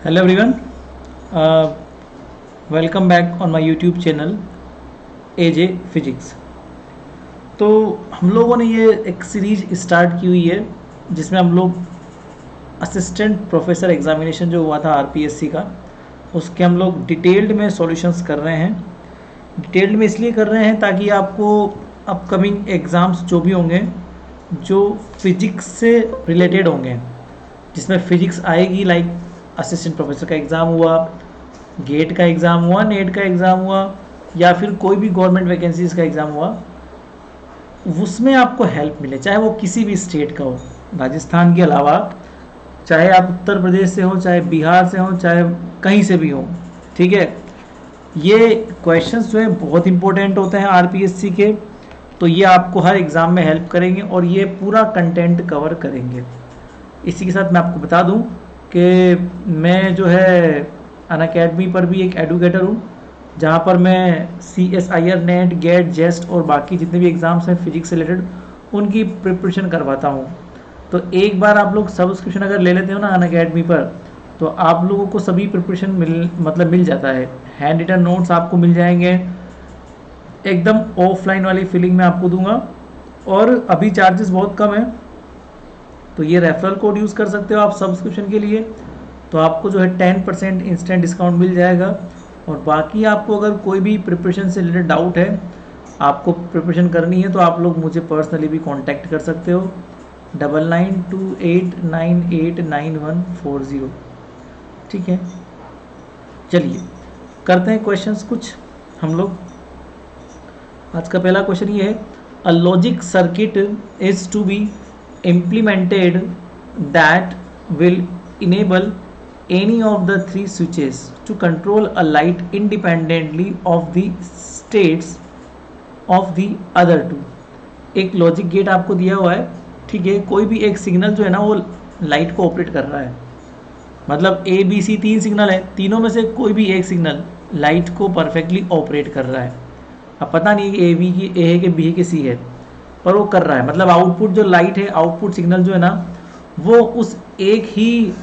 Hello everyone, uh, welcome back on my YouTube channel AJ Physics। तो हम लोगों ने ये एक सीरीज स्टार्ट की हुई है जिसमें हम लोग असिस्टेंट प्रोफेसर एग्जामिनेशन जो हुआ था आरपीएससी का, उसके हम लोग डिटेल्ड में सॉल्यूशंस कर रहे हैं। डिटेल्ड में इसलिए कर रहे हैं ताकि आपको अपकमिंग एग्ज़ाम्स जो भी होंगे जो फिजिक्स से रिलेटेड होंगे, जिसमें फिजिक्स आएगी, लाइक असिस्टेंट प्रोफेसर का एग्ज़ाम हुआ, गेट का एग्ज़ाम हुआ, नेट का एग्ज़ाम हुआ, या फिर कोई भी गवर्नमेंट वैकेंसीज़ का एग्ज़ाम हुआ, उसमें आपको हेल्प मिले, चाहे वो किसी भी स्टेट का हो, राजस्थान के अलावा, चाहे आप उत्तर प्रदेश से हो, चाहे बिहार से हो, चाहे कहीं से भी हो। ठीक है, ये क्वेश्चंस जो है बहुत इंपॉर्टेंट होते हैं आरपीएससी के, तो ये आपको हर एग्ज़ाम में हेल्प करेंगे और ये पूरा कंटेंट कवर करेंगे। इसी के साथ मैं आपको बता दूं कि मैं जो है अनअकैडमी पर भी एक एडुकेटर हूँ, जहाँ पर मैं CSIR, नेट, गेट, जेस्ट और बाकी जितने भी एग्ज़ाम्स हैं फिजिक्स से रिलेटेड उनकी प्रिपरेशन करवाता हूँ। तो एक बार आप लोग सब्सक्रिप्शन अगर ले लेते हो ना अनअकैडमी पर, तो आप लोगों को सभी प्रिपरेशन मिल जाता है। हैंड रिटन नोट्स आपको मिल जाएंगे, एकदम ऑफलाइन वाली फीलिंग में आपको दूंगा, और अभी चार्जेस बहुत कम है, तो ये रेफरल कोड यूज़ कर सकते हो आप सब्सक्रिप्शन के लिए, तो आपको जो है 10% इंस्टेंट डिस्काउंट मिल जाएगा। और बाकी आपको अगर कोई भी प्रिपरेशन से रिलेटेड डाउट है, आपको प्रिपरेशन करनी है, तो आप लोग मुझे पर्सनली भी कांटेक्ट कर सकते हो 9928989140। ठीक है, चलिए करते हैं क्वेश्चंस कुछ हम लोग। आज का पहला क्वेश्चन ये है, a logic circuit is to be implemented that will enable any of the three switches to control a light independently of the states of the other two। एक लॉजिक गेट आपको दिया हुआ है, ठीक है, कोई भी एक सिग्नल जो है ना वो लाइट को ऑपरेट कर रहा है, मतलब ABC 3 सिग्नल है, तीनों में से कोई भी एक सिग्नल लाइट को परफेक्टली ऑपरेट कर रहा है। अब पता नहीं कि A है कि B है कि C है, पर वो कर रहा है, मतलब आउटपुट जो लाइट है, आउटपुट सिग्नल जो है ना, वो उस एक ही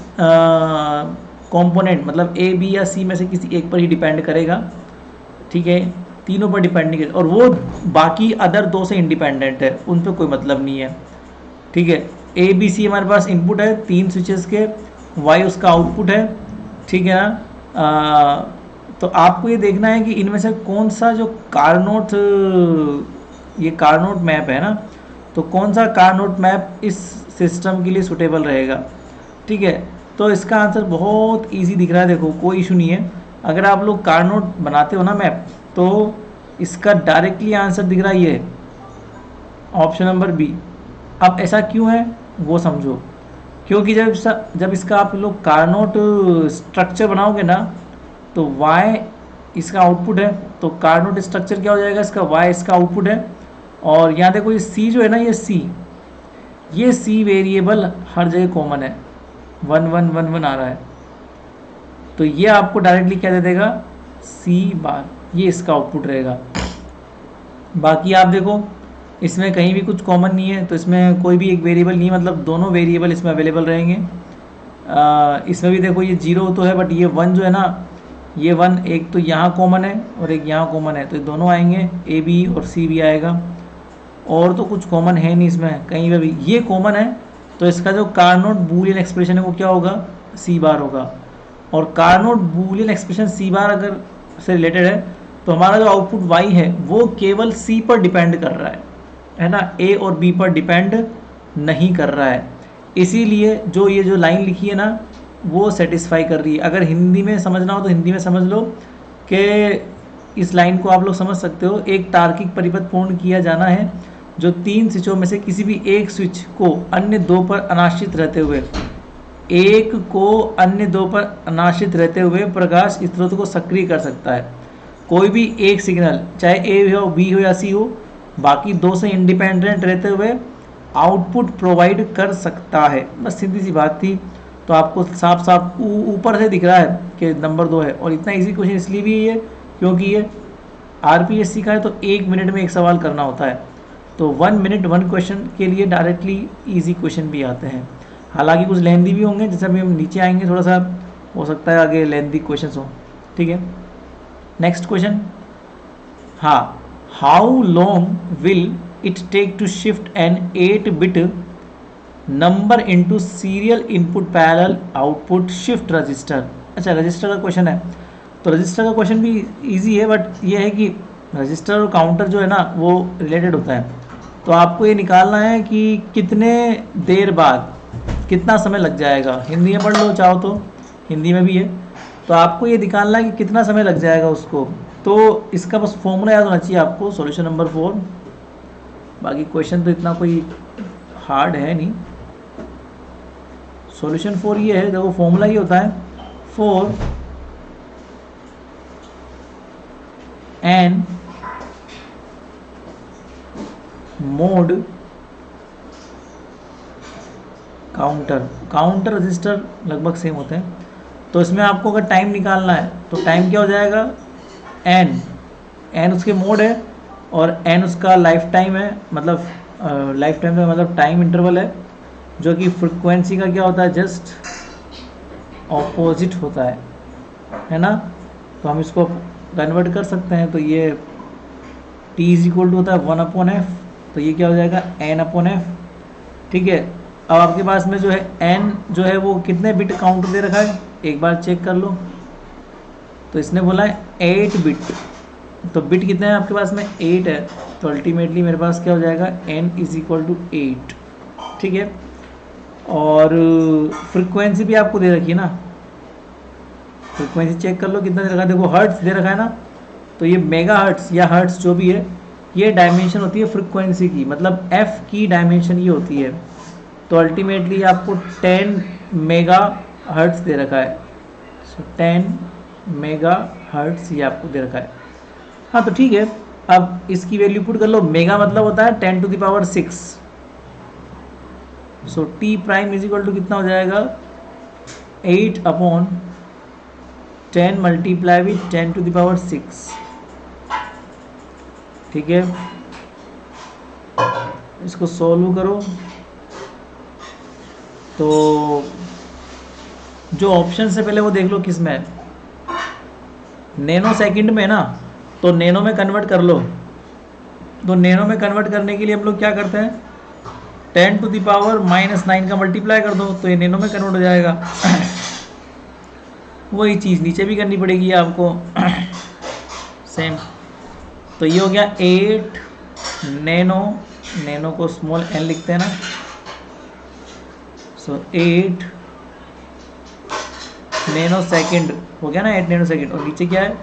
कंपोनेंट मतलब A, B या C में से किसी एक पर ही डिपेंड करेगा। ठीक है, तीनों पर डिपेंड नहीं करेगा, और वो बाकी अदर दो से इंडिपेंडेंट है, उन पर कोई मतलब नहीं है। ठीक है, ABC हमारे पास इनपुट है 3 स्विचेस के, Y उसका आउटपुट है। ठीक है ना, तो आपको ये देखना है कि इनमें से कौन सा जो कार्नोट, ये कार्नोट मैप है ना, तो कौन सा कार्नोट मैप इस सिस्टम के लिए सूटेबल रहेगा। ठीक है, तो इसका आंसर बहुत इजी दिख रहा है, देखो कोई इशू नहीं है। अगर आप लोग कार्नोट बनाते हो ना मैप, तो इसका डायरेक्टली आंसर दिख रहा है ये ऑप्शन नंबर बी। अब ऐसा क्यों है वो समझो, क्योंकि जब इसका आप लोग कार्नोट स्ट्रक्चर बनाओगे ना, तो y इसका आउटपुट है, तो कार्नोट स्ट्रक्चर क्या हो जाएगा, इसका y इसका आउटपुट है। और यहाँ देखो ये C जो है ना, ये C वेरिएबल हर जगह कॉमन है, 1 1 1 1 आ रहा है, तो ये आपको डायरेक्टली क्या दे देगा, C बार, ये इसका आउटपुट रहेगा। बाकी आप देखो इसमें कहीं भी कुछ कॉमन नहीं है, तो इसमें कोई भी एक वेरिएबल नहीं है, मतलब दोनों वेरिएबल इसमें अवेलेबल रहेंगे। इसमें भी देखो ये 0 तो है, बट ये 1 जो है ना, ये 1 एक तो यहाँ कॉमन है और एक यहाँ कॉमन है, तो दोनों आएंगे, AB और C भी आएगा, और तो कुछ कॉमन है नहीं इसमें कहीं पे भी, ये कॉमन है, तो इसका जो कार्नोट बूलियन एक्सप्रेशन है वो क्या होगा, C बार होगा। और कार्नोट बूलियन एक्सप्रेशन C बार अगर से रिलेटेड है, तो हमारा जो आउटपुट Y है वो केवल C पर डिपेंड कर रहा है ना, A और B पर डिपेंड नहीं कर रहा है। इसीलिए ये जो लाइन लिखी है ना, वो सेटिस्फाई कर रही है। अगर हिंदी में समझना हो तो हिंदी में समझ लो कि इस लाइन को आप लोग समझ सकते हो, एक तार्किक परिपथ पूर्ण किया जाना है जो 3 स्विचों में से किसी भी एक स्विच को अन्य 2 पर अनाश्रित रहते हुए प्रकाश स्रोत को सक्रिय कर सकता है। कोई भी एक सिग्नल, चाहे A हो, B हो या C हो, बाकी 2 से इंडिपेंडेंट रहते हुए आउटपुट प्रोवाइड कर सकता है। बस सीधी सी बात थी, तो आपको साफ साफ ऊपर से दिख रहा है कि नंबर 2 है। और इतना इजी क्वेश्चन इसलिए भी है क्योंकि ये आरपीएससी का है, तो 1 मिनट में एक सवाल करना होता है, तो 1 मिनट 1 क्वेश्चन के लिए डायरेक्टली इजी क्वेश्चन भी आते हैं। हालांकि कुछ लेंदी भी होंगे, जैसे अभी हम नीचे आएंगे थोड़ा सा हो सकता है आगे लेंथी क्वेश्चन हो, ठीक है। नेक्स्ट क्वेश्चन, हाँ, how long will it take to shift an 8 bit number into serial input parallel output shift register. अच्छा, रजिस्टर का क्वेश्चन है, तो रजिस्टर का क्वेश्चन भी इजी है, बट ये है कि रजिस्टर और काउंटर जो है ना वो रिलेटेड होता है। तो आपको ये निकालना है कि कितने देर बाद कितना समय लग जाएगा। हिंदी में पढ़ लो चाहो तो, हिंदी में भी है। तो आपको ये निकालना है कि कितना समय लग जाएगा उसको। तो इसका बस फॉर्मूला याद होना चाहिए आपको, सॉल्यूशन नंबर 4। बाकी क्वेश्चन तो इतना कोई हार्ड है नहीं। सॉल्यूशन 4 ये है, देखो फॉर्मूला ये होता है 4 एन मोड काउंटर रजिस्टर लगभग सेम होते हैं। तो इसमें आपको अगर टाइम निकालना है तो टाइम क्या हो जाएगा, एन उसके मोड है और एन उसका लाइफ टाइम है, मतलब लाइफ टाइम का मतलब टाइम इंटरवल है, जो कि फ्रिक्वेंसी का क्या होता है, जस्ट ऑपोजिट होता है ना। तो हम इसको कन्वर्ट कर सकते हैं। तो ये t इज इक्वल टू होता है 1/f, तो ये क्या हो जाएगा n/f, ठीक है। अब आपके पास में जो है n जो है वो कितने बिट काउंटर दे रखा है, एक बार चेक कर लो। तो इसने बोला है 8 बिट, तो बिट कितने हैं आपके पास में, 8 है। तो अल्टीमेटली मेरे पास क्या हो जाएगा, n इज इक्वल टू 8, ठीक है। और फ्रिक्वेंसी भी आपको दे रखी है ना, फ्रिक्वेंसी चेक कर लो कितना दे रखा है, देखो हर्ट्स दे रखा है ना। तो ये मेगा हर्ट्स या हर्ट्स जो भी है, ये डायमेंशन होती है फ्रिक्वेंसी की, मतलब f की डायमेंशन ये होती है। तो अल्टीमेटली आपको 10 मेगा हर्ट्स दे रखा है। सो 10 मेगा हर्ट्स ये आपको दे रखा है। हाँ तो ठीक है, अब इसकी वैल्यू पुट कर लो। मेगा मतलब होता है 10⁶। So t prime is equal to कितना हो जाएगा, 8/10 मल्टीप्लाई विथ 10⁶, ठीक है। इसको सॉल्व करो तो जो ऑप्शन से पहले वो देख लो किस में है, नैनो सेकंड में ना, तो नैनो में कन्वर्ट कर लो। तो नैनो में कन्वर्ट करने के लिए हम लोग क्या करते हैं, 10⁻⁻9 का मल्टीप्लाई कर दो, तो ये नैनो में कन्वर्ट हो जाएगा। वही चीज़ नीचे भी करनी पड़ेगी आपको सेम। तो ये हो गया 8 नैनो को स्मॉल n लिखते हैं ना। सो 8 नैनो सेकंड हो गया ना, 8 नैनो सेकंड। और नीचे क्या है,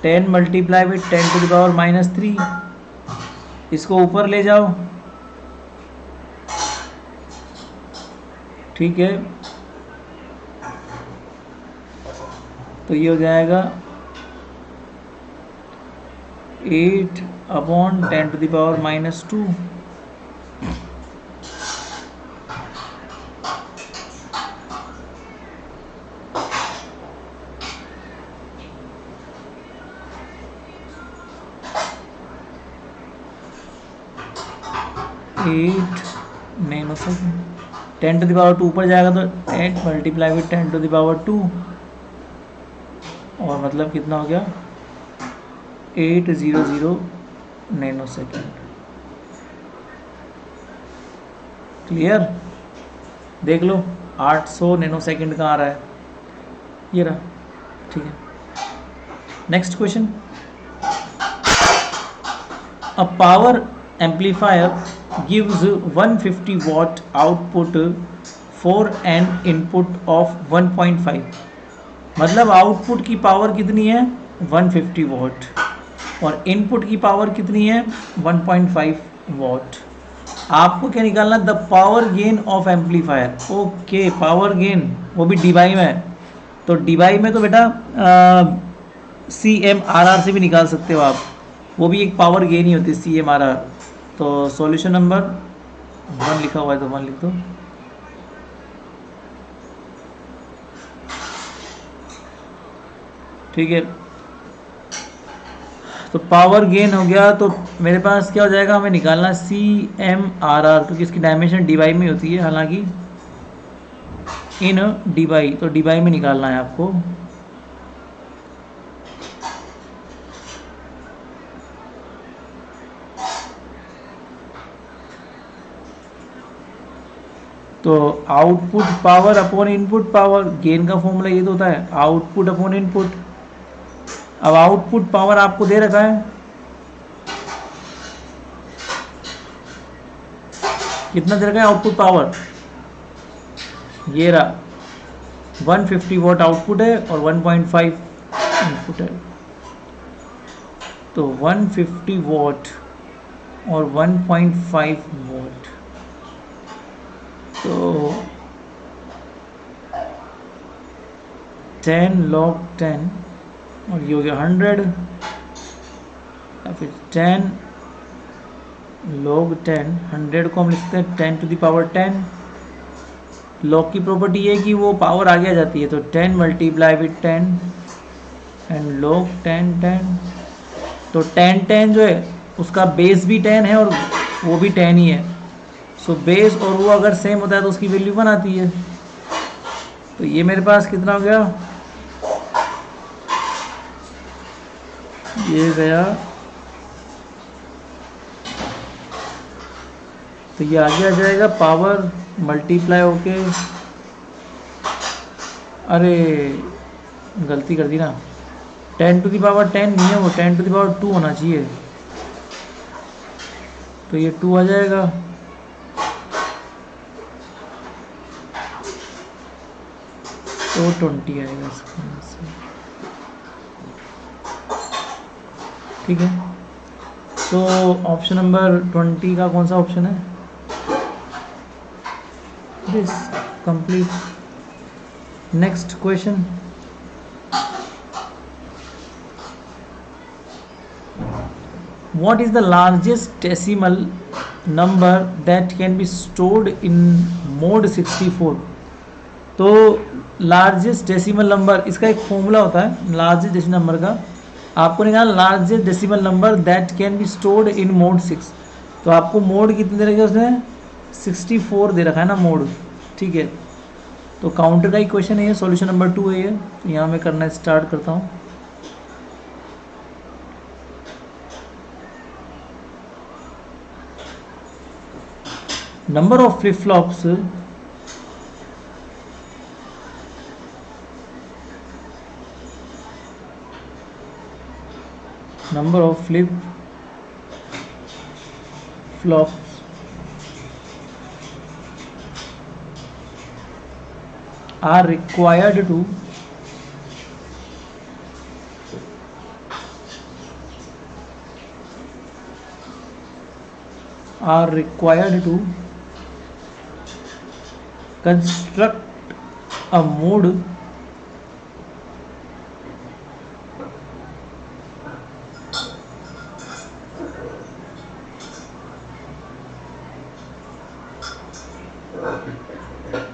10 मल्टीप्लाई विथ 10⁻⁻3। इसको ऊपर ले जाओ, ठीक है। तो ये हो जाएगा 8/10⁻²। नैनो सेकंड 10⁻² ऊपर जाएगा तो 8 मल्टीप्लाई विथ 10⁻², और मतलब कितना हो गया 800 नैनो सेकंड। क्लियर, देख लो 800 नैनो सेकंड का आ रहा है, ये रहा, ठीक है। Next question, a power amplifier gives 150 watt output for an input of 1.5, मतलब आउटपुट की पावर कितनी है 150 वॉट और इनपुट की पावर कितनी है 1.5 वॉट। आपको क्या निकालना, the power gain of amplifier. Okay, power gain वो भी डिवाई में, तो डिवाई में तो बेटा CMRR से भी निकाल सकते हो आप, वो भी एक पावर गेन ही होती है CMRR। तो सॉल्यूशन नंबर 1 लिखा हुआ है तो 1 लिख दो। ठीक है, तो पावर गेन हो गया। तो मेरे पास क्या हो जाएगा, हमें निकालना CMRR, क्योंकि इसकी डायमेंशन डिवाई में होती है। हालांकि इन डी बाई, तो डी बाई में निकालना है आपको। तो output power upon input power, gain का फॉर्मूला ये तो होता है आउटपुट अपॉन इनपुट। अब आउटपुट पावर आपको दे रखा है कितना दे रखा है आउटपुट पावर, ये रहा 150 वॉट आउटपुट है और 1.5 इनपुट है। तो 150 वॉट और 1.5 वॉट, तो 10 log 10 और ये हो गया 100, या फिर 10 log 10, 100 को हम लिखते हैं 10 to the power 10। लॉग की प्रॉपर्टी है कि वो पावर आगे आ जाती है, तो 10 मल्टीप्लाई विथ 10 एंड log 10 10, तो 10 10 जो है उसका बेस भी 10 है और वो भी 10 ही है। सो बेस और वो अगर सेम होता है तो उसकी वैल्यू 1 आती है। तो ये मेरे पास कितना हो गया, ये गया, तो ये आगे आ जाएगा पावर मल्टीप्लाई होके, अरे गलती कर दी ना, 10 to the power 10 नहीं है वो, 10 to the power 2 होना चाहिए। तो ये 2 आ जाएगा, तो 20 आएगा इसके अंदर से। ठीक है, तो ऑप्शन नंबर 20 का कौन सा ऑप्शन है, this complete. Next question, what is the largest decimal number that can be stored in mode 64। तो लार्जेस्ट डेसिमल नंबर, इसका एक फॉर्मूला होता है लार्जेस्ट डेसिमल नंबर का, आपको निकालना largest decimal number that can be stored in mode 6। तो आपको मोड कितने दे रखे उसने, 64 दे रखा है ना मोड। ठीक है, तो काउंटर का ही क्वेश्चन है ये, सॉल्यूशन नंबर 2 है ये। तो यहाँ मैं करना स्टार्ट करता हूँ। number of flip flops, number of flip flops are required to construct a mode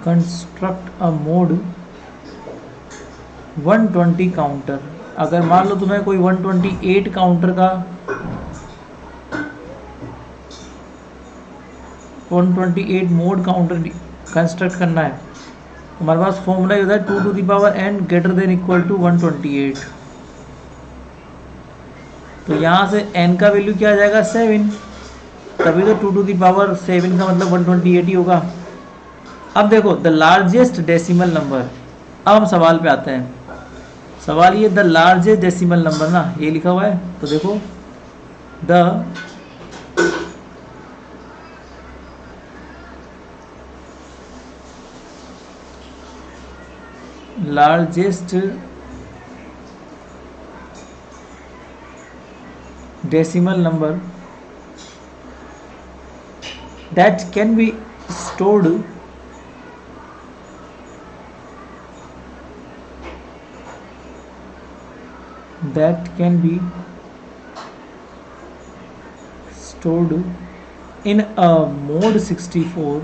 construct a mode 120 counter. अगर मान लो तुम्हें कोई 128 काउंटर का 128 मोड काउंटर कंस्ट्रक्ट करना है, हमारे पास फॉर्मूला होता है 2 to the power n greater than equal to 128। तो यहाँ से n का वैल्यू क्या आ जाएगा 7, तभी तो 2 to the power 7 का मतलब 128 ही होगा। अब देखो द लार्जेस्ट डेसिमल नंबर, अब हम सवाल पे आते हैं। सवाल ये द लार्जेस्ट डेसिमल नंबर ना, ये लिखा हुआ है, तो देखो the largest decimal number that can be stored in a mode 64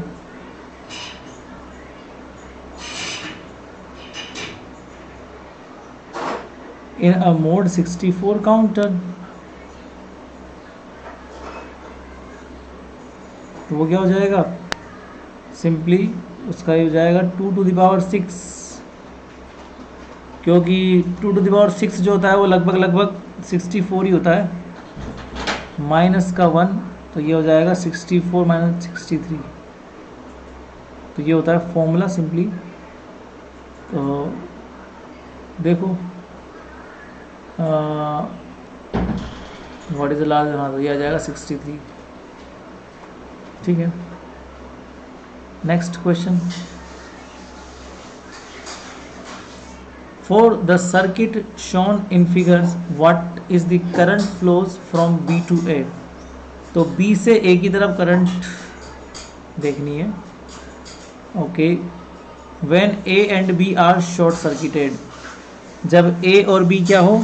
in a mode 64 counter। तो वो क्या हो जाएगा, सिंपली उसका ये हो जाएगा 2 टू द पावर 6, क्योंकि 2 टू द पावर 6 जो होता है वो लगभग 64 ही होता है, माइनस का 1, तो ये हो जाएगा 64 माइनस 63, तो ये होता है फॉर्मूला सिंपली। तो देखो व्हाट इज द लार्ज, हाँ तो ये आ जाएगा 63, ठीक है। Next question, for the circuit shown in figures what is the current flows from B to A, तो बी से ए की तरफ करंट देखनी है। Okay, when A and B are short circuited, जब ए और बी क्या हो,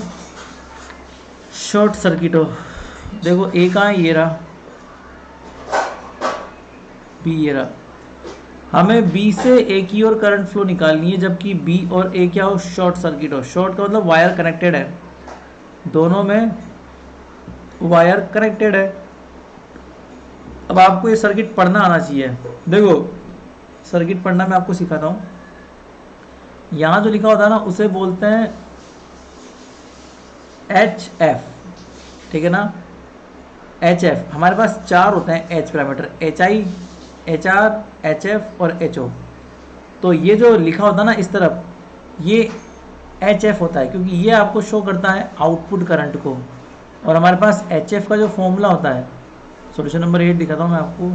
शॉर्ट सर्किट हो। देखो ए कहाँ है, ये रहा, बी ये रहा, हमें बी से ए की ओर करंट फ्लो निकालनी है जबकि बी और ए क्या हो, शॉर्ट सर्किट हो। शॉर्ट का मतलब वायर कनेक्टेड है, दोनों में वायर कनेक्टेड है। अब आपको ये सर्किट पढ़ना आना चाहिए। देखो सर्किट पढ़ना मैं आपको सिखाता हूँ। यहाँ जो लिखा होता है ना उसे बोलते हैं एच एफ, ठीक है ना। एच एफ हमारे पास 4 होते हैं H parameter, H I, H R, H F और एच ओ। तो ये जो लिखा होता है ना इस तरफ, ये एच एफ होता है क्योंकि ये आपको शो करता है आउटपुट करंट को। और हमारे पास एच एफ का जो फॉर्मूला होता है, सॉल्यूशन नंबर 8 दिखाता हूँ मैं आपको।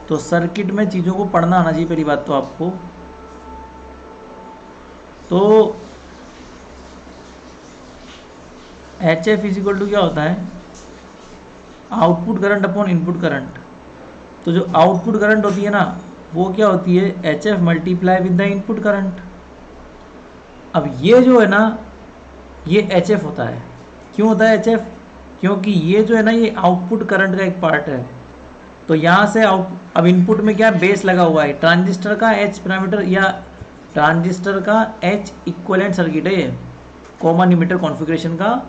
तो सर्किट में चीज़ों को पढ़ना आना चाहिए पहली बात तो आपको। तो H F is equal to क्या होता है, output current upon input current. तो जो आउटपुट करंट होती है ना वो क्या होती है, H F multiply with the input current. अब ये जो है ना ये एच एफ होता है। क्यों होता है एच एफ, क्योंकि ये जो है ना ये आउटपुट करंट का एक पार्ट है। तो यहाँ से अब इनपुट में क्या बेस लगा हुआ है, ट्रांजिस्टर का एच पैरामीटर या ट्रांजिस्टर का एच इक्विवेलेंट सर्किट है, ये कॉमन इमीटर कॉन्फ़िगरेशन का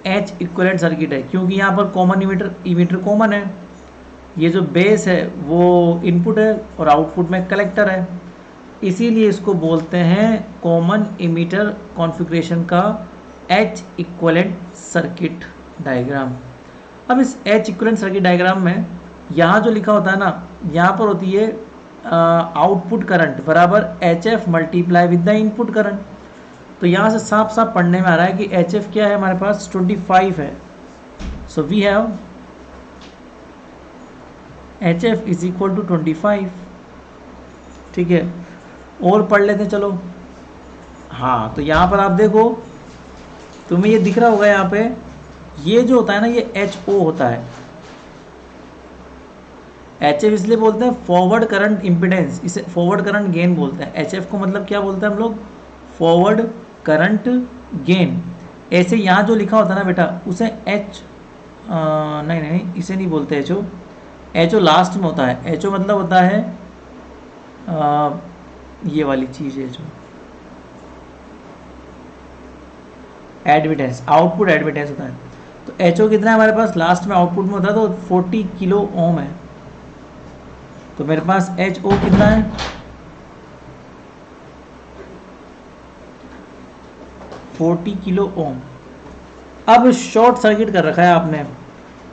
एच इक्विवेलेंट सर्किट है क्योंकि यहाँ पर कॉमन इमीटर कॉमन है। ये जो बेस है वो इनपुट है और आउटपुट में कलेक्टर है, इसीलिए इसको बोलते हैं कॉमन इमीटर कॉन्फ़िगरेशन का एच इक्विवेलेंट सर्किट डायग्राम। अब इस एच इक्विवेलेंट सर्किट डायग्राम में यहाँ जो लिखा होता है ना, यहाँ पर होती है आउटपुट करंट बराबर H F multiply with the input current. तो यहाँ से साफ साफ पढ़ने में आ रहा है कि एच एफ क्या है हमारे पास 25 है। So we have H F is equal to 25, ठीक है। और पढ़ लेते हैं चलो। हाँ तो यहाँ पर आप देखो तुम्हें ये दिख रहा होगा, यहाँ पे ये जो होता है ना ये एच ओ होता है। एच एफ इसलिए बोलते हैं फॉरवर्ड करंट इम्पिडेंस, इसे फॉरवर्ड करंट गेन बोलते हैं। एच एफ को मतलब क्या बोलते हैं हम लोग, फॉरवर्ड करंट गेन। ऐसे यहाँ जो लिखा होता है ना बेटा उसे एच नहीं इसे नहीं बोलते H O, H O last में होता है। एच ओ मतलब होता है ये वाली चीज़ H O, admittance, output admittance होता है। तो एच ओ कितना है हमारे पास, लास्ट में आउटपुट में होता है तो 40 किलो ओम है। तो मेरे पास एच ओ कितना है, 40 किलो ओम। अब शॉर्ट सर्किट कर रखा है आपने,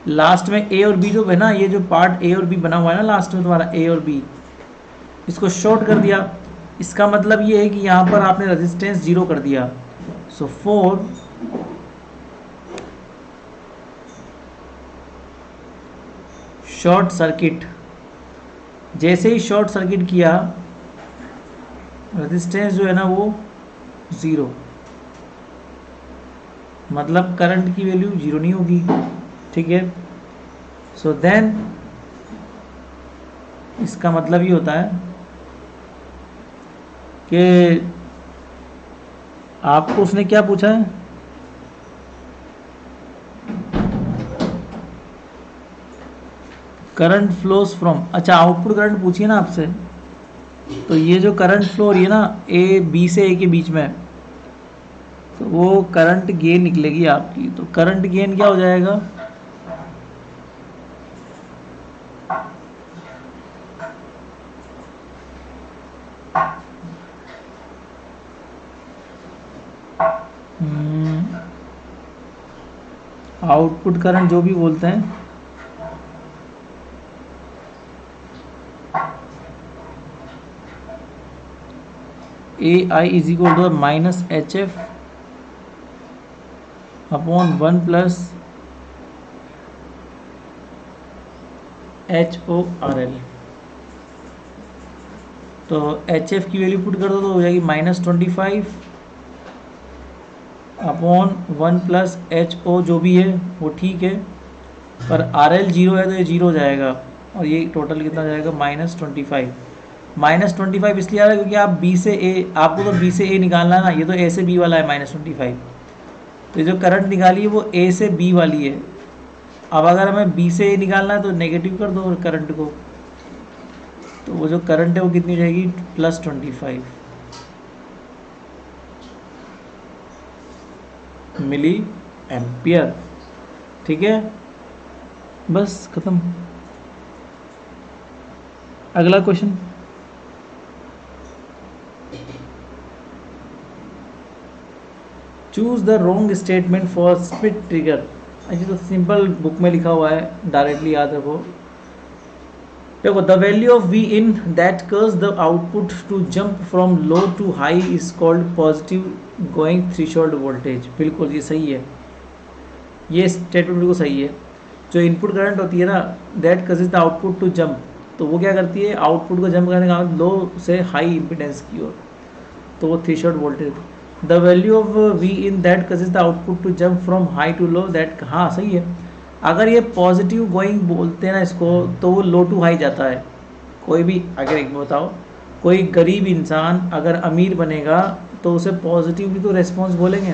लास्ट में ए और बी जो है ना, ये जो पार्ट ए और बी बना हुआ है ना लास्ट में तुम्हारा ए और बी, इसको शॉर्ट कर दिया। इसका मतलब ये है कि यहाँ पर आपने रेजिस्टेंस 0 कर दिया। सो 4 शॉर्ट सर्किट, जैसे ही शॉर्ट सर्किट किया रेजिस्टेंस जो है ना वो 0, मतलब करंट की वैल्यू 0 नहीं होगी, ठीक है। सो देन इसका मतलब ये होता है कि आपको उसने क्या पूछा है, करंट फ्लोज फ्रॉम, अच्छा आउटपुट करंट पूछिए ना आपसे। तो ये जो करंट फ्लो हो रही है ना ए बी से ए के बीच में, तो वो करंट गेन निकलेगी आपकी। तो करंट गेन क्या हो जाएगा, आउटपुट करंट जो भी बोलते हैं, A I is equal to minus H F upon 1 plus H O R L. तो एच एफ की वैल्यू पुट कर दो तो हो जाएगी -25 अपॉन 1 प्लस एच ओ जो भी है वो ठीक है, पर आर एल जीरो है तो ये जीरो हो जाएगा और ये टोटल कितना हो जाएगा -25। -25 इसलिए आ रहा है क्योंकि आप बी से ए, आपको तो बी से ए निकालना है ना, ये तो ए से बी वाला है -25। तो ये जो करंट निकाली है वो ए से बी वाली है। अब अगर हमें बी से ए निकालना है तो नेगेटिव कर दो करंट को, तो वो जो करंट है वो कितनी रहेगी +25 मिली एम्पियर। ठीक है, बस खत्म। अगला question, choose the wrong statement for split trigger. ये तो सिंपल बुक में लिखा हुआ है, डायरेक्टली याद रखो। देखो, the value of V in that causes the output to jump from low to high is called positive going threshold voltage. बिल्कुल ये सही है, ये स्टेटमेंट बिल्कुल सही है। जो इनपुट करंट होती है ना, that causes the output to jump, तो वो क्या करती है, आउटपुट को जंप करने का लो से हाई इम्पिडेंस की ओर, तो वो threshold voltage. The value of V in that causes the output to jump from high to low that, हाँ सही है। अगर ये पॉजिटिव गोइंग बोलते हैं ना इसको, तो वो लो टू हाई जाता है। कोई भी, अगर एक बताओ, कोई गरीब इंसान अगर अमीर बनेगा तो उसे पॉजिटिव भी तो रेस्पॉन्स बोलेंगे,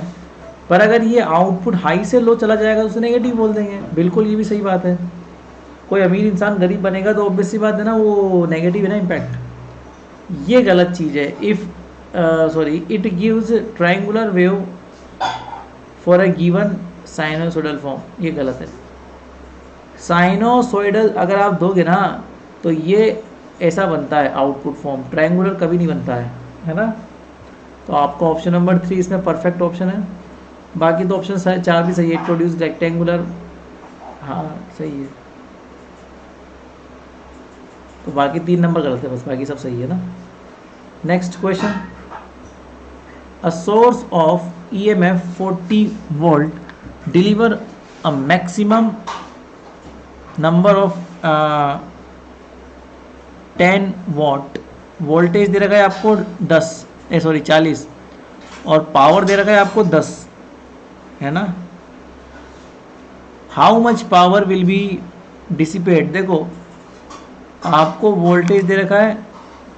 पर अगर ये आउटपुट हाई से लो चला जाएगा तो उसे नेगेटिव बोल देंगे। बिल्कुल ये भी सही बात है। कोई अमीर इंसान गरीब बनेगा तो ऑब्वियस सी बात है ना, वो नेगेटिव है ना इम्पैक्ट। ये गलत चीज़ है। If it gives triangular wave for a given sinusoidal form, ये गलत है। साइनोसोइडल अगर आप दोगे ना तो ये ऐसा बनता है आउटपुट फॉर्म, ट्रायंगुलर कभी नहीं बनता है ना। तो आपका ऑप्शन नंबर 3 इसमें परफेक्ट ऑप्शन है। बाकी तो ऑप्शन 4 भी सही है। प्रोड्यूस रेक्टेंगुलर, हाँ सही है। तो बाकी 3 नंबर गलत है, बस बाकी सब सही है ना। Next question, a source of EMF 40 volt deliver a maximum number of 10 watt. Voltage दे रखा है आपको 40, और पावर दे रखा है आपको 10, है ना। How much power will be dissipate. देखो, आपको वोल्टेज दे रखा है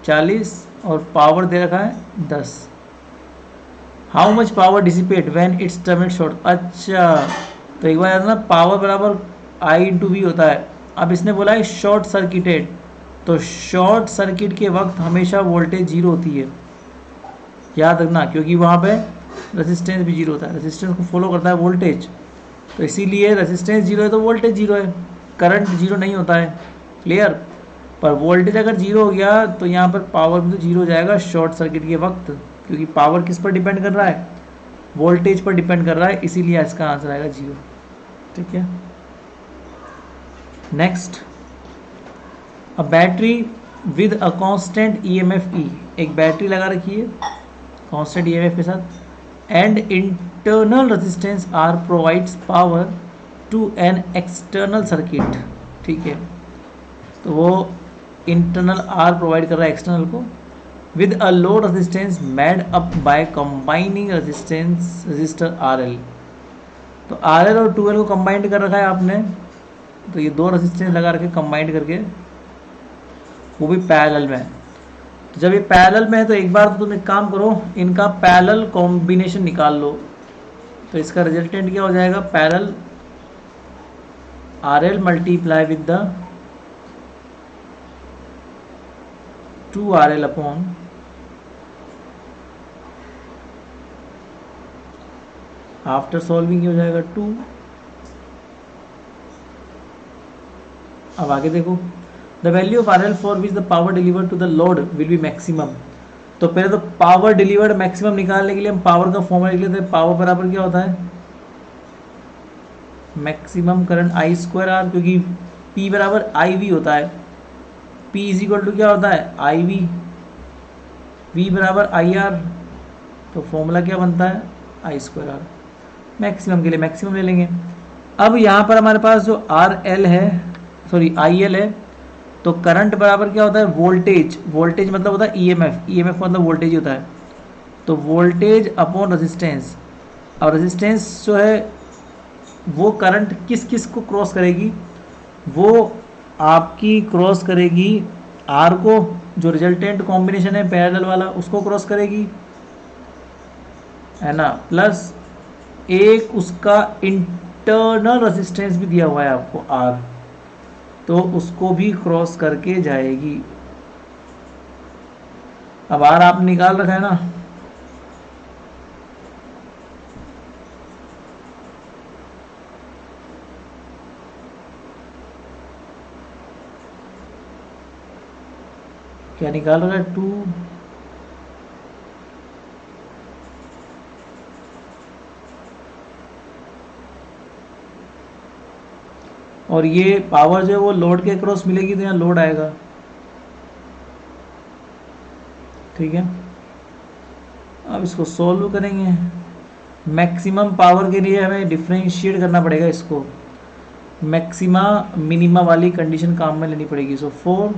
40 और पावर दे रखा है 10। How much power dissipate when it's terminate short. अच्छा, तो एक बार याद ना, पावर बराबर I/V होता है। अब इसने बोला है शॉर्ट सर्किटेड, तो शॉर्ट सर्किट के वक्त हमेशा वोल्टेज जीरो होती है, याद रखना, क्योंकि वहाँ पे रेजिस्टेंस भी जीरो होता है। रेजिस्टेंस को फॉलो करता है वोल्टेज, तो इसीलिए रेजिस्टेंस जीरो है तो वोल्टेज जीरो है, करंट जीरो नहीं होता है। क्लियर। पर वोल्टेज अगर जीरो हो गया तो यहाँ पर पावर भी तो जीरो हो जाएगा शॉर्ट सर्किट के वक्त, क्योंकि पावर किस पर डिपेंड कर रहा है, वोल्टेज पर डिपेंड कर रहा है, इसीलिए इसका आंसर आएगा जीरो। ठीक है। Next, a battery with a constant EMF E, एक बैटरी लगा रखी है कांस्टेंट EMF के साथ, and internal resistance R provides power to an external circuit. ठीक है, तो वो इंटरनल R प्रोवाइड कर रहा है एक्सटर्नल को, with a load resistance made up by combining register RL। तो RL और 2L को कंबाइंड कर रखा है आपने, तो ये दो रेजिस्टेंस लगा रखे कंबाइंड करके, वो भी पैरेलल में। तो जब ये पैरेलल में है तो एक बार तो तुम एक काम करो, इनका पैरेलल कॉम्बिनेशन निकाल लो। तो इसका रिजल्टेंट क्या हो जाएगा, parallel RL multiply with the 2RL upon after solving हो जाएगा 2। अब आगे देखो, the value of RL for which the power delivered to the load will be maximum. तो पहले तो पावर डिलीवर्ड मैक्सिमम निकालने के लिए हम पावर का फॉर्मूला लिख लेते हैं। पावर बराबर क्या होता है, maximum current I square R, क्योंकि P बराबर आई वी होता है। P इज इक्वल टू क्या होता है, आई वी, V बराबर आई आर, तो फॉर्मूला क्या बनता है, आई स्क्वायर आर। मैक्सिमम के लिए मैक्सिमम ले लेंगे। अब यहाँ पर हमारे पास जो आर एल है, सॉरी आई एल है, तो करंट बराबर क्या होता है, वोल्टेज, वोल्टेज मतलब होता है ईएमएफ, ईएमएफ मतलब वोल्टेज ही होता है। तो वोल्टेज अपॉन रेजिस्टेंस, और रेजिस्टेंस जो है वो करंट किस किस को क्रॉस करेगी, वो आपकी क्रॉस करेगी आर को, जो रिजल्टेंट कॉम्बिनेशन है पैरेलल वाला उसको क्रॉस करेगी, है ना, प्लस एक उसका इंटरनल रेजिस्टेंस भी दिया हुआ है आपको आर, तो उसको भी क्रॉस करके जाएगी। अब आर आपने निकाल रखा है ना, क्या निकाल रहा है, 2, और ये पावर जो है वो लोड के क्रॉस मिलेगी, तो यहाँ लोड आएगा, ठीक है। अब इसको सॉल्व करेंगे। मैक्सिमम पावर के लिए हमें डिफ्रेंशिएट करना पड़ेगा इसको, मैक्सिमा मिनिमा वाली कंडीशन काम में लेनी पड़ेगी। सो 4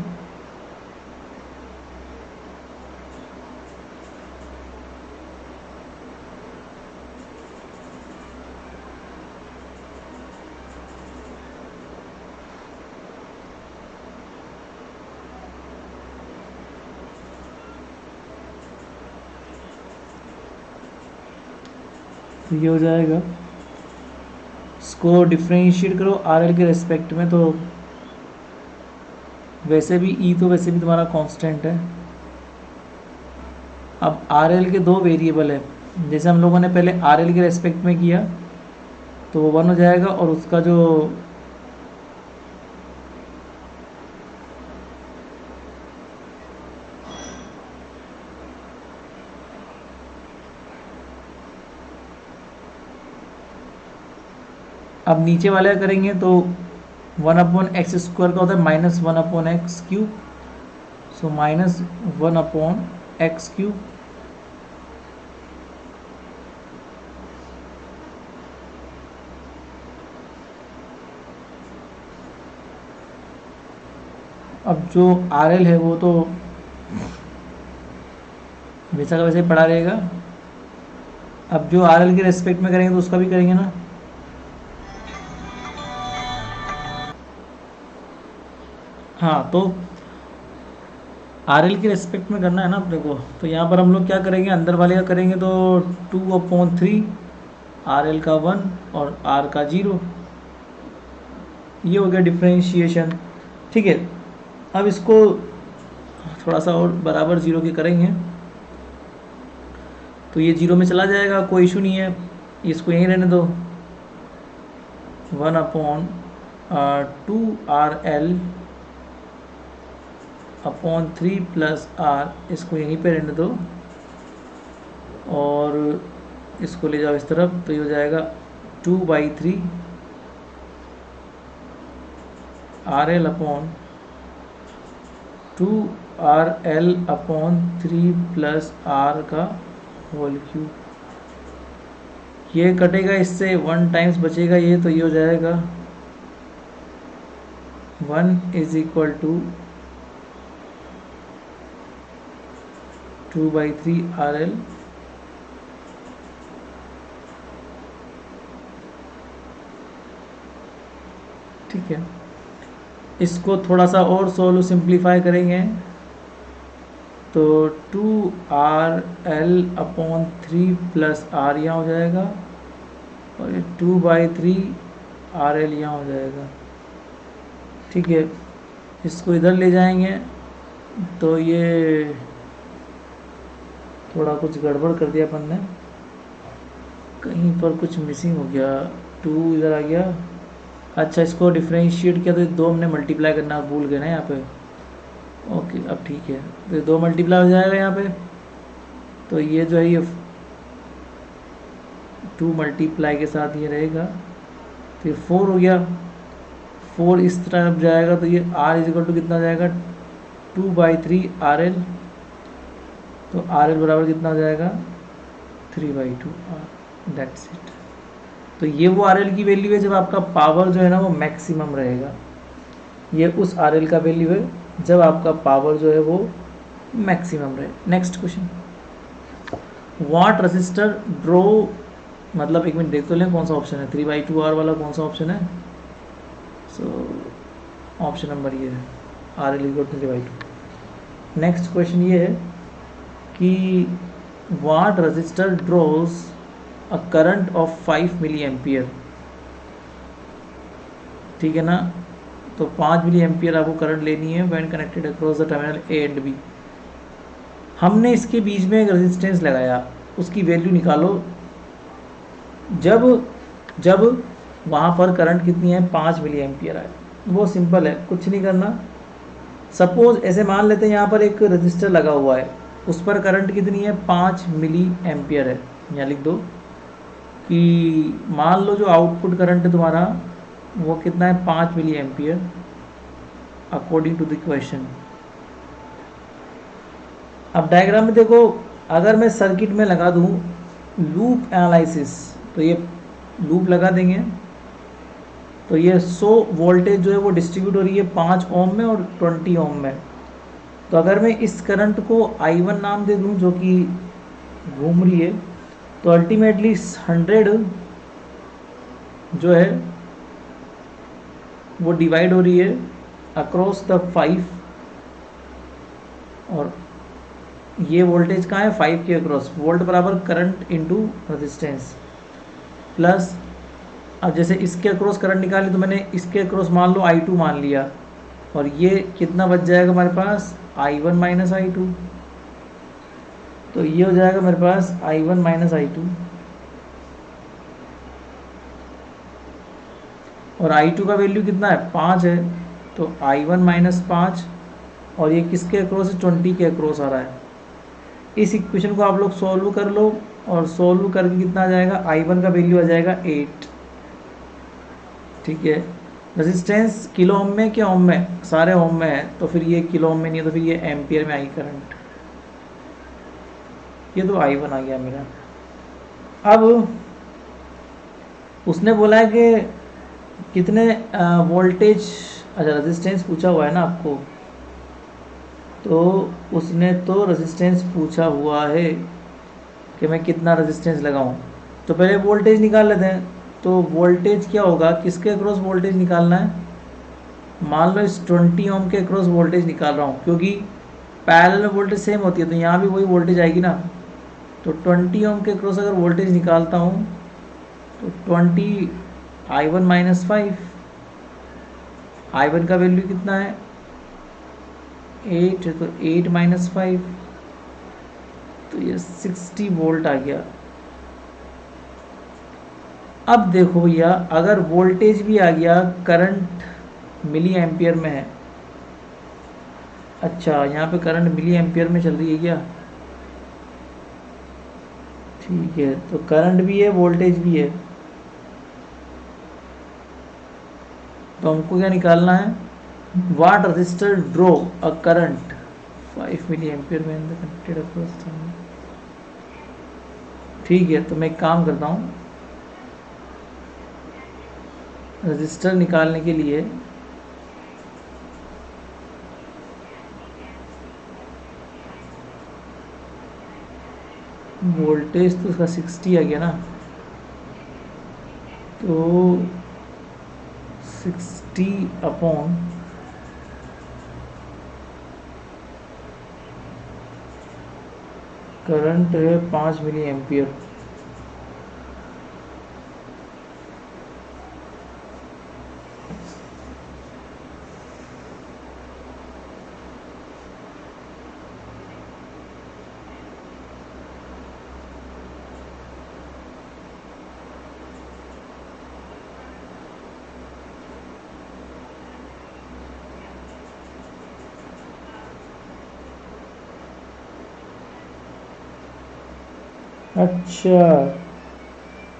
तो ये हो जाएगा, इसको डिफ्रेंशिएट करो आर एल के रेस्पेक्ट में, तो वैसे भी ई तो वैसे भी तुम्हारा कांस्टेंट है। अब आर एल के दो वेरिएबल है, जैसे हम लोगों ने पहले आर एल के रेस्पेक्ट में किया तो वो 1 हो जाएगा, और उसका जो अब नीचे वाले करेंगे तो 1/x² का होता है -1/x³, सो -1/x³। अब जो आर एल है वो तो वैसा का वैसे ही पड़ा रहेगा। अब जो आर एल के रेस्पेक्ट में करेंगे तो उसका भी करेंगे ना, हाँ, तो आर एल के रेस्पेक्ट में करना है ना अपने को, तो यहाँ पर हम लोग क्या करेंगे, अंदर वाले का करेंगे तो 2/3 आर एल का 1 और आर का 0, ये हो गया डिफ्रेंशिएशन, ठीक है। अब इसको थोड़ा सा और बराबर 0 के करेंगे तो ये 0 में चला जाएगा, कोई इशू नहीं है, इसको यहीं रहने दो। 1/2 RL/3 प्लस R, इसको यहीं पे रहने दो, और इसको ले जाओ इस तरफ, तो ये हो जाएगा 2/3 RL/2 RL/3 प्लस R का होल क्यूब। ये कटेगा इससे, 1 टाइम्स बचेगा ये, तो ये हो जाएगा 1 = 2/3 RL, ठीक है। इसको थोड़ा सा और सोल्व सिंप्लीफाई करेंगे तो 2RL/3 प्लस R यहाँ हो जाएगा, और ये 2/3 RL यहाँ हो जाएगा, ठीक है। इसको इधर ले जाएंगे तो ये थोड़ा कुछ गड़बड़ कर दिया अपन ने, कहीं पर कुछ मिसिंग हो गया, 2 इधर आ गया। अच्छा, इसको डिफ्रेंशिएट किया तो 2 हमने मल्टीप्लाई करना भूल गए ना यहाँ पे, ओके अब ठीक है, तो 2 मल्टीप्लाई हो जाएगा यहाँ पे, तो ये जो है ये 2 मल्टीप्लाई के साथ ये रहेगा, तो ये 4 हो गया, 4 इस तरफ जाएगा तो ये R इज इक्वल टू कितना जाएगा 2/3 RL, तो RL बराबर कितना हो जाएगा 3/2 R, दैट्स इट। तो ये वो RL की वैल्यू है जब आपका पावर जो है ना वो मैक्सिमम रहेगा, ये उस RL का वैल्यू है जब आपका पावर जो है वो मैक्सिमम रहे। Next question, what resistor draw, मतलब एक मिनट देख तो लें कौन सा ऑप्शन है, 3/2 R वाला कौन सा ऑप्शन है। सो ऑप्शन नंबर ये है, RL equal to 3/2। Next question ये है कि what resistor draws a current of 5 milli ampere, ठीक है ना। तो 5 मिली एम्पियर आपको करंट लेनी है when connected across the terminal A and B. हमने इसके बीच में एक रेजिस्टेंस लगाया, उसकी वैल्यू निकालो जब जब वहाँ पर करंट कितनी है 5 मिली एम्पियर आए। वो सिंपल है, कुछ नहीं करना। सपोज ऐसे मान लेते हैं यहाँ पर एक रजिस्टर लगा हुआ है, उस पर करंट कितनी है 5 मिली एम्पियर है। यहाँ लिख दो कि मान लो जो आउटपुट करंट है तुम्हारा वो कितना है 5 milli ampere according to the question. अब डायग्राम में देखो, अगर मैं सर्किट में लगा दूँ लूप एनालिसिस, तो ये लूप लगा देंगे तो ये 100 वोल्टेज जो है वो डिस्ट्रीब्यूट हो रही है 5 ओम में और 20 ओम में। तो अगर मैं इस करंट को I1 नाम दे दूं जो कि घूम रही है, तो अल्टीमेटली 100 जो है वो डिवाइड हो रही है अक्रॉस द 5, और ये वोल्टेज कहाँ है 5 के अक्रॉस, वोल्ट बराबर करंट इनटू रेजिस्टेंस प्लस। अब जैसे इसके अक्रॉस करंट निकाली तो मैंने इसके अक्रॉस मान लो I2 मान लिया, और ये कितना बच जाएगा हमारे पास I1 माइनस I2, तो ये हो जाएगा मेरे पास I1 माइनस I2, और I2 का वैल्यू कितना है 5 है, तो I1 माइनस 5, और ये किसके अक्रॉस है 20 के अक्रॉस आ रहा है। इस इक्वेशन को आप लोग सॉल्व कर लो, और सॉल्व करके कितना आ जाएगा I1 का वैल्यू आ जाएगा 8, ठीक है। रेजिस्टेंस किलो ओम में क्या ओम में, सारे ओम में है, तो फिर ये किलो ओम में नहीं है, तो फिर ये एम्पियर में आई करंट, ये तो I1 आ गया मेरा। अब उसने बोला है कि कितने वोल्टेज, अच्छा रेजिस्टेंस पूछा हुआ है ना आपको, तो उसने तो रेजिस्टेंस पूछा हुआ है कि मैं कितना रेजिस्टेंस लगाऊं। तो पहले वोल्टेज निकाल लेते हैं। तो वोल्टेज क्या होगा, किसके अक्रॉस वोल्टेज निकालना है, मान लो इस 20 ओम के अक्रॉस वोल्टेज निकाल रहा हूँ, क्योंकि पैरेलल में वोल्टेज सेम होती है तो यहाँ भी वही वोल्टेज आएगी ना। तो 20 ओम के अक्रॉस अगर वोल्टेज निकालता हूँ तो 20 I1 माइनस 5, I1 का वैल्यू कितना है 8, तो 8 माइनस 5, तो ये 60 वोल्ट आ गया। अब देखो भैया, अगर वोल्टेज भी आ गया, करंट मिली एम्पियर में है, अच्छा यहाँ पे करंट मिली एम्पियर में चल रही है क्या, ठीक है। तो करंट भी है वोल्टेज भी है, तो हमको क्या निकालना है, what resistor draw a current 5 milli ampere में कनेक्टेड अक्रॉस, ठीक है। तो मैं एक काम करता हूँ, रजिस्टर निकालने के लिए वोल्टेज तो उसका 60 आ गया ना, तो 60 अपॉन करंट है 5 मिली एम्पियर, अच्छा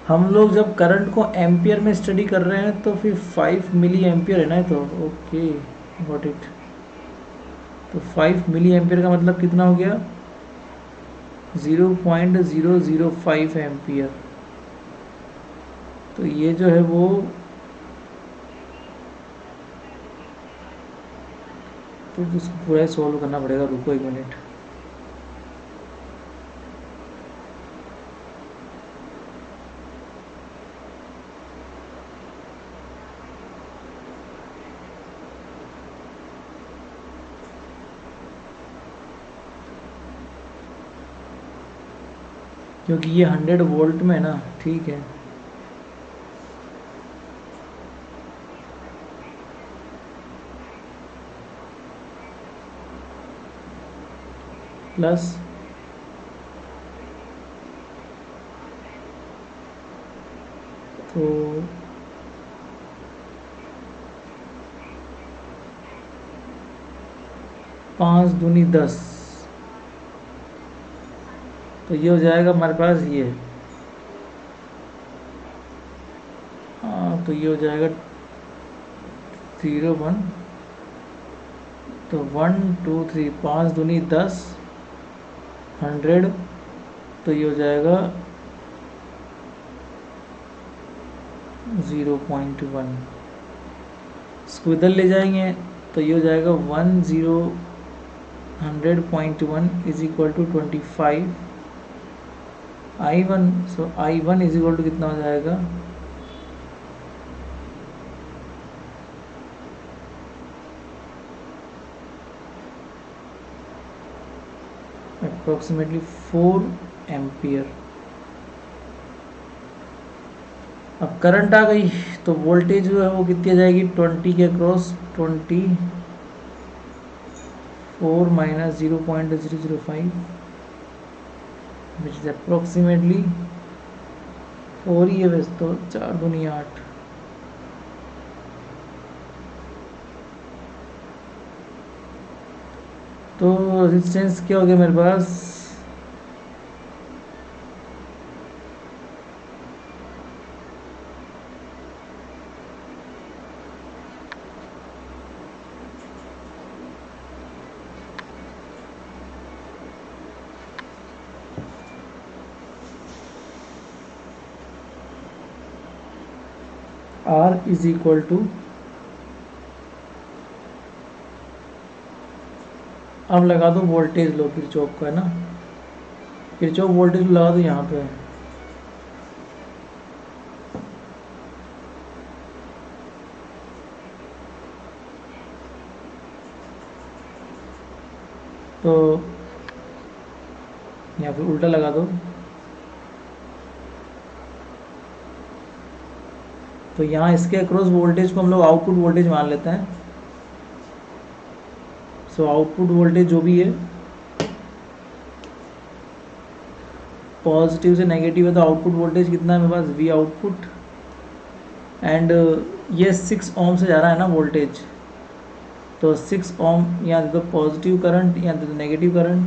हम लोग जब करंट को एम्पियर में स्टडी कर रहे हैं तो फिर 5 मिली एम्पियर है ना, तो ओके गॉट इट। तो 5 मिली एम्पियर का मतलब कितना हो गया, 0.005 एम्पियर। तो ये जो है वो तो इसको पूरा सॉल्व करना पड़ेगा, रुको 1 मिनट। क्योंकि ये 100 वोल्ट में है ना, ठीक है। प्लस तो 5 दूनी 10, तो ये हो जाएगा हमारे पास ये, हाँ तो ये हो जाएगा 0 1, तो 1 2 3, 5 दूनी 10, 100, तो ये हो जाएगा 0.1। इसको इधर ले जाएंगे तो ये हो जाएगा 100.1 is equal to 25 I1। So I1 is equal to कितना हो जाएगा, अप्रोक्सीमेटली 4 एम्पियर। अब करंट आ गई तो वोल्टेज जो है वो कितनी आ जाएगी, 20 के across, 24 minus 0.005 which is approximately 4 ही है वैसे तो, 4 दूनी 8। तो रेजिस्टेंस क्या हो गया मेरे पास, R इज इक्वल टू, अब लगा दो वोल्टेज लो किरचॉफ का है ना, किरचॉफ वोल्टेज लगा दो यहाँ पे। तो या फिर उल्टा लगा दो, तो यहाँ इसके अक्रॉस वोल्टेज को हम लोग आउटपुट वोल्टेज मान लेते हैं। सो आउटपुट वोल्टेज जो भी है, पॉजिटिव से नेगेटिव है, तो आउटपुट वोल्टेज कितना है मेरे पास, V आउटपुट। एंड ये 6 ओम से जा रहा है ना वोल्टेज, तो 6 ओम यहाँ दे दो पॉजिटिव करंट, यहाँ दे दो नेगेटिव करंट,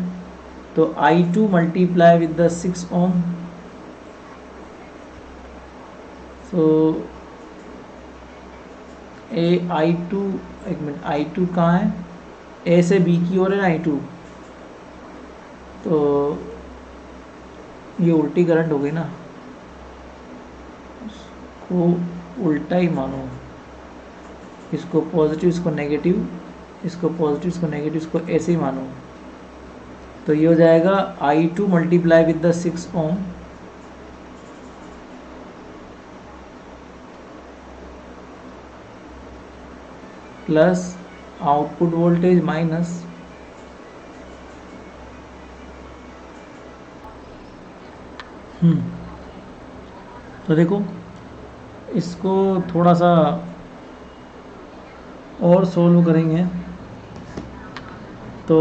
तो I2 multiply with the 6 ohm. So I2, एक मिनट, I2 कहाँ है, A से B की ओर है ना I2, तो ये उल्टी करंट हो गई ना, इसको उल्टा ही मानो, इसको पॉजिटिव इसको नेगेटिव, इसको पॉजिटिव इसको नेगेटिव, इसको ऐसे ही मानो। तो ये हो जाएगा I2 multiply with the 6 ohm plus output voltage minus तो देखो इसको थोड़ा सा और सोल्व करेंगे, तो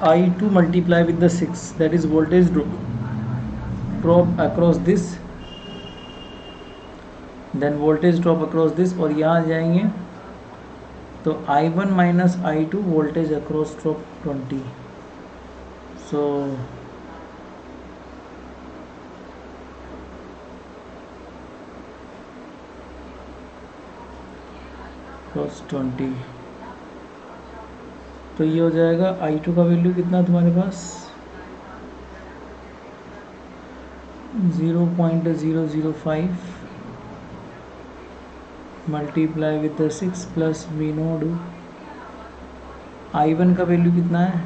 I2 multiply with the 6, that is voltage drop across this, then voltage drop across this, और यहाँ आ जाएंगे तो I1 minus I2 voltage across drop 20। So cos 20। तो ये हो जाएगा I2 का वैल्यू कितना तुम्हारे पास 0.005 multiply with the 6 plus V node. I1 का वैल्यू कितना है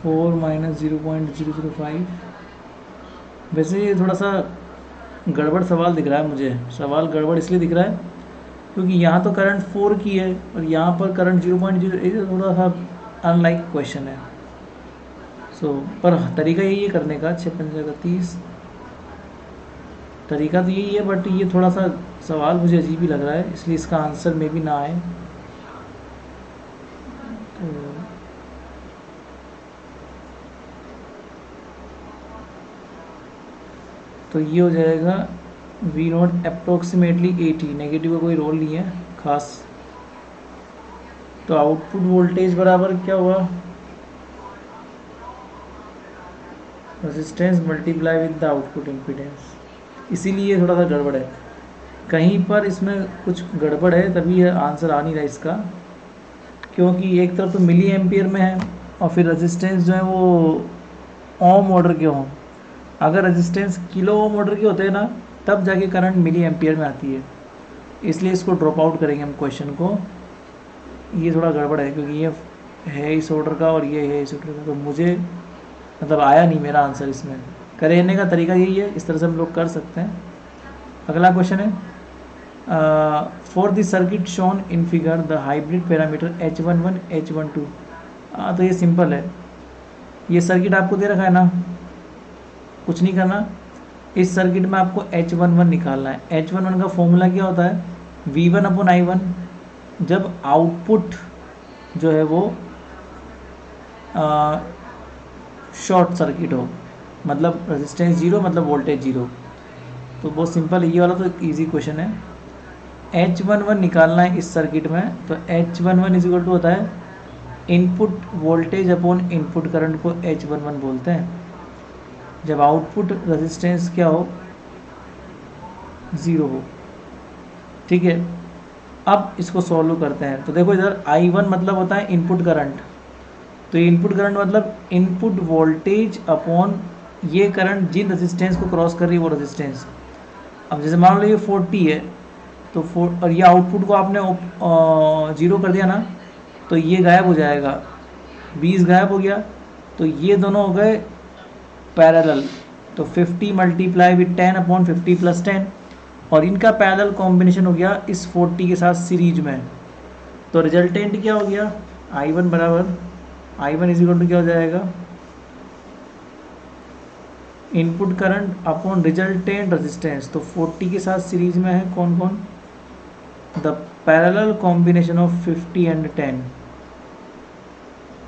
4 माइनस 0.005। वैसे ये थोड़ा सा गड़बड़ सवाल दिख रहा है मुझे। सवाल गड़बड़ इसलिए दिख रहा है क्योंकि यहाँ तो करंट 4 की है और यहाँ पर करंट 0.0, ये थोड़ा सा अनलाइक क्वेश्चन है। सो पर तरीका यही है करने का। 6×5 तरीका तो यही है, बट ये थोड़ा सा सवाल मुझे अजीब ही लग रहा है, इसलिए इसका आंसर में भी ना आए। तो ये हो जाएगा वी नॉट अप्रोक्सीमेटली 80। नेगेटिव का कोई रोल नहीं है खास। तो आउटपुट वोल्टेज बराबर क्या हुआ resistance multiply with the output impedance. इसीलिए थोड़ा सा गड़बड़ है, कहीं पर इसमें कुछ गड़बड़ है, तभी ये आंसर आ नहीं रहा इसका। क्योंकि एक तरफ तो मिली एम्पियर में है और फिर रेजिस्टेंस जो है वो ओम ऑर्डर के हों। अगर रेजिस्टेंस किलो ओम ऑर्डर के होते हैं ना, तब जाके करंट मिली एम्पियर में आती है। इसलिए इसको ड्रॉप आउट करेंगे हम क्वेश्चन को। ये थोड़ा गड़बड़ है क्योंकि ये है इस ऑर्डर का और ये है इस ऑर्डर का, तो मुझे मतलब आया नहीं मेरा आंसर इसमें। करने का तरीका यही है, इस तरह से हम लोग कर सकते हैं। अगला क्वेश्चन है for the circuit shown in figure the hybrid parameter H11 H12। तो ये सिंपल है। ये सर्किट आपको दे रखा है ना, कुछ नहीं करना। इस सर्किट में आपको H11 निकालना है। H11 का फॉर्मूला क्या होता है V1/I1 जब आउटपुट जो है वो शॉर्ट सर्किट हो, मतलब रेजिस्टेंस जीरो मतलब वोल्टेज जीरो। तो बहुत सिंपल है ये वाला, तो इजी क्वेश्चन है। H11 निकालना है इस सर्किट में, तो H11 इज इक्वल टू होता है input voltage upon input current को H11 बोलते हैं जब आउटपुट रेजिस्टेंस क्या हो ज़ीरो हो। ठीक है, अब इसको सॉल्व करते हैं। तो देखो इधर I1 मतलब होता है इनपुट करंट, तो इनपुट करंट मतलब इनपुट वोल्टेज अपॉन ये करंट जिन रेजिस्टेंस को क्रॉस कर रही है वो रेजिस्टेंस। अब जैसे मान लो ये 40 है तो और ये आउटपुट को आपने जीरो कर दिया ना, तो ये गायब हो जाएगा, 20 गायब हो गया, तो ये दोनों हो गए पैरेलल। तो 50 मल्टीप्लाई विद 10/50 + 10, और इनका पैरेलल कॉम्बिनेशन हो गया इस 40 के साथ सीरीज में। तो रिजल्टेंट क्या हो गया I1 बराबर I1 इज इक्वल टू क्या हो जाएगा input current upon resultant resistance. तो 40 के साथ सीरीज में है कौन कौन, the parallel combination of 50 and 10,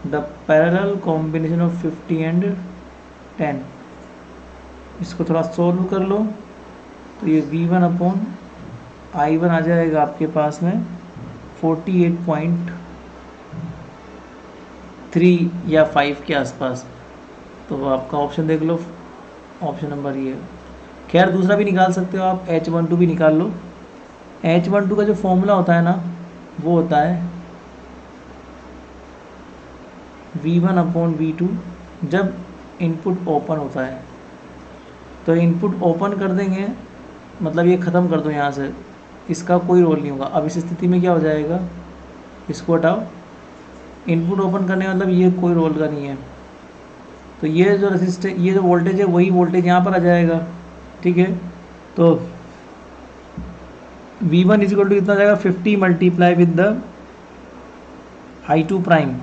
the parallel combination of 50 and 10। इसको थोड़ा सोल्व कर लो तो ये V1/I1 आ जाएगा आपके पास में 48.3 या 5 के आसपास। तो आपका ऑप्शन देख लो, ऑप्शन नंबर ये। खैर दूसरा भी निकाल सकते हो आप, H12 भी निकाल लो। H12 का जो फॉर्मूला होता है ना वो होता है V1/V2 जब इनपुट ओपन होता है। तो इनपुट ओपन कर देंगे मतलब ये ख़त्म कर दो यहाँ से, इसका कोई रोल नहीं होगा। अब इस स्थिति में क्या हो जाएगा, इसको हटाओ, इनपुट ओपन करने मतलब ये कोई रोल का नहीं है। तो ये जो रेजिस्टेंस ये जो वोल्टेज है वही वोल्टेज यहाँ पर आ जाएगा। ठीक है, तो V1 इज इक्वल टू कितना जाएगा 50 multiply with the I2 prime.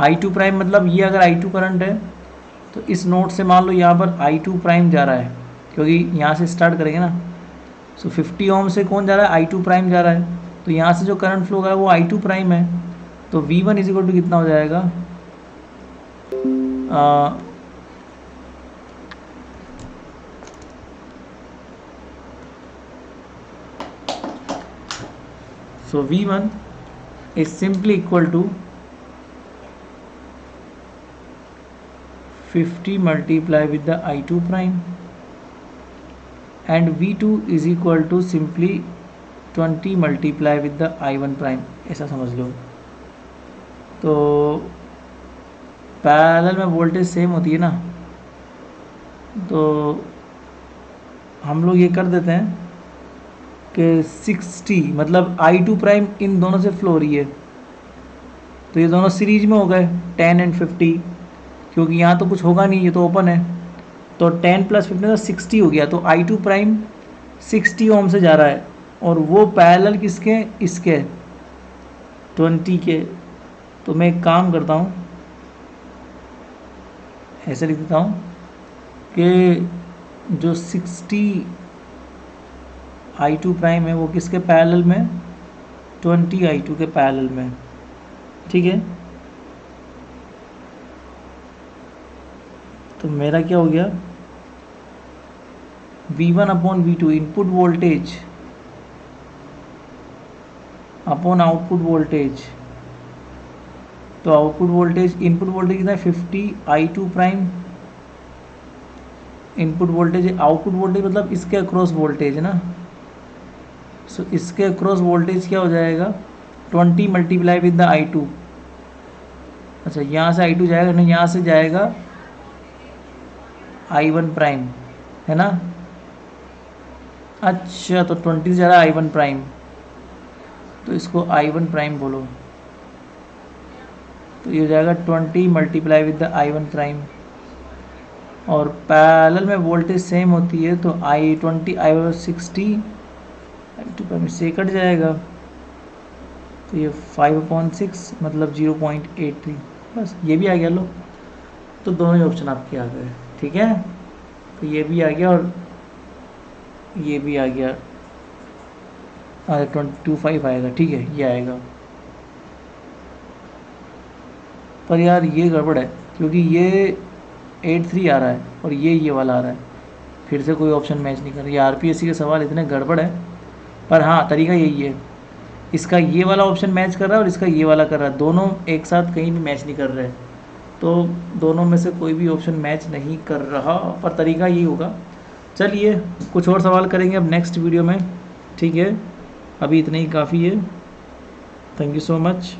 I2 prime मतलब ये अगर I2 करंट है तो इस नोड से मान लो यहाँ पर I2 प्राइम जा रहा है, क्योंकि यहाँ से स्टार्ट करेंगे ना। सो 50 ओम से कौन जा रहा है I2 प्राइम जा रहा है, तो यहाँ से जो करंट फ्लो हो रहा है वो I2 प्राइम है। तो V1 इज इक्वल टू कितना हो जाएगा so V1 is simply equal to 50 multiply with the I2 prime and V2 is equal to simply 20 multiply with the I1 prime, ऐसा समझ लो। तो पैरेलल में वोल्टेज सेम होती है ना, तो हम लोग ये कर देते हैं कि 60 मतलब I2 प्राइम इन दोनों से फ्लो हो रही है, तो ये दोनों सीरीज में हो गए 10 एंड 50, क्योंकि यहाँ तो कुछ होगा नहीं, ये तो ओपन है। तो 10 प्लस 50 तो 60 हो गया। तो I2 प्राइम 60 ओम से जा रहा है, और वो पैरेलल किसके, इसके 20 के। तो मैं एक काम करता हूँ, ऐसे लिख देता हूँ कि जो 60 I2 प्राइम है वो किसके पैरेलल में, 20 I2 के पैरेलल में, ठीक है। तो मेरा क्या हो गया, V1 upon V2 input voltage upon output voltage. तो आउटपुट वोल्टेज, इनपुट वोल्टेज कितना है 50 I2 prime, input voltage, output voltage मतलब इसके अक्रॉस वोल्टेज है ना। सो इसके अक्रॉस वोल्टेज क्या हो जाएगा 20 मल्टीप्लाई विद द I2। अच्छा यहाँ से I2 जाएगा नहीं, यहाँ से जाएगा I1 प्राइम, है ना। अच्छा तो 20 से जा रहा है I1 प्राइम, तो इसको I1 प्राइम बोलो। तो ये हो जाएगा 20 multiply with the I1 prime, और पैरेलल में वोल्टेज सेम होती है, तो I20 I60 I2 प्राइम से कट जाएगा, तो ये 5/6 मतलब 0.83, बस ये भी आ गया। लो, तो दोनों ही ऑप्शन आपके आ गए, ठीक है। तो ये भी आ गया और ये भी आ गया, 25 आएगा, ठीक है, ये आएगा। पर यार ये गड़बड़ है, क्योंकि ये 83 आ रहा है और ये वाला आ रहा है, फिर से कोई ऑप्शन मैच नहीं कर रही। RPSC के सवाल इतने गड़बड़ है, पर हाँ तरीका यही है, इसका ये वाला ऑप्शन मैच कर रहा है और इसका ये वाला कर रहा है, दोनों एक साथ कहीं भी मैच नहीं कर रहे, तो दोनों में से कोई भी ऑप्शन मैच नहीं कर रहा, पर तरीका यही होगा। चलिए कुछ और सवाल करेंगे अब नेक्स्ट वीडियो में, ठीक है। अभी इतने ही काफ़ी है। Thank you so much.